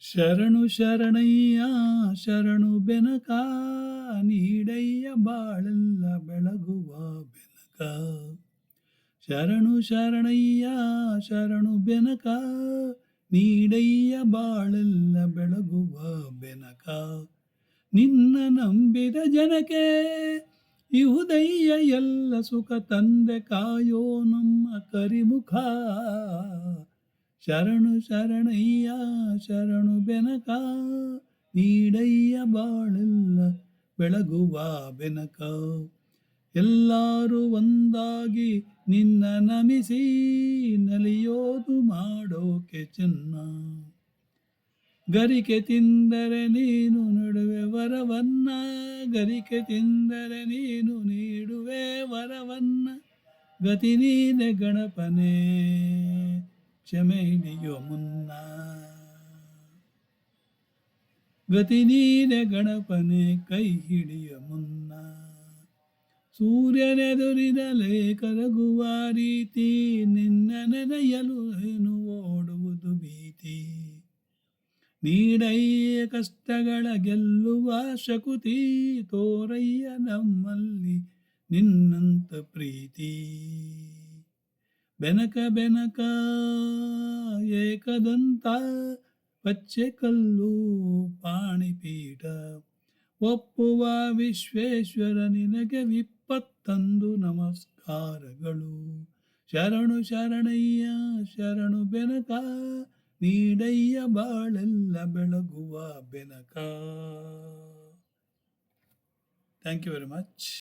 ಶರಣು ಶರಣಯ್ಯ ಶರಣು ಬೆನಕ ನೀಡಯ್ಯ ಬಾಳೆಲ್ಲ ಬೆಳಗುವ ಬೆನಕ. ಶರಣು ಶರಣಯ್ಯ ಶರಣು ಬೆನಕ ನೀಡಯ್ಯ ಬಾಳೆಲ್ಲ ಬೆಳಗುವ ಬೆನಕ. ನಿನ್ನ ನಂಬಿದ ಜನಕ್ಕೆ ಇಹುದಯ್ಯ ಎಲ್ಲ ಸುಖ ತಂದೆ ಕಾಯೋ ನಮ್ಮ ಕರಿಮುಖ. ಶರಣು ಶರಣಯ್ಯ ಶರಣು ಬೆನಕ ನೀಡಯ್ಯ ಬಾಳೆಲ್ಲ ಬೆಳಗುವ ಬೆನಕ. ಎಲ್ಲರೂ ಒಂದಾಗಿ ನಿನ್ನ ನಮಿಸಿ ನಲಿಯೋದು ಮಾಡೋಕೆ ಚೆನ್ನ. ಗರಿಕೆ ತಿಂದರೆ ನೀನು ನಡುವೆ ವರವನ್ನ, ಗರಿಕೆ ತಿಂದರೆ ನೀನು ನೀಡುವೆ ವರವನ್ನ. ಗತಿ ನೀನೆ ಗಣಪನೇ ಕ್ಷಮೆ ಹಿಡಿಯೋ ಮುನ್ನ. ಗತಿ ನೀನೆ ಗಣಪನೇ ಕೈ ಹಿಡಿಯ ಮುನ್ನ. ಸೂರ್ಯನೆದುರಿನಲೇ ಕರಗುವ ರೀತಿ ನಿನ್ನ ನೆನೆಯಲು ಏನು ಓಡುವುದು ಭೀತಿ. ನೀಡಯ್ಯ ಕಷ್ಟಗಳ ಗೆಲ್ಲುವ ಶಕುತಿ, ತೋರಯ್ಯ ನಮ್ಮಲ್ಲಿ ನಿನ್ನಂತ ಪ್ರೀತಿ. ಬೆನಕ ಬೆನಕ ಏಕದಂತ ಪಚ್ಚೆ ಕಲ್ಲು ಪಾಣಿಪೀಠ. ಒಪ್ಪುವ ವಿಶ್ವೇಶ್ವರ ನಿನಗೆ ವಿಪ್ಪತ್ತೊಂದು ನಮಸ್ಕಾರಗಳು. ಶರಣು ಶರಣಯ್ಯ ಶರಣು ಬೆನಕ ನೀಡಯ್ಯ ಬಾಳೆಲ್ಲ ಬೆಳಗುವ Benaka. Thank you very much.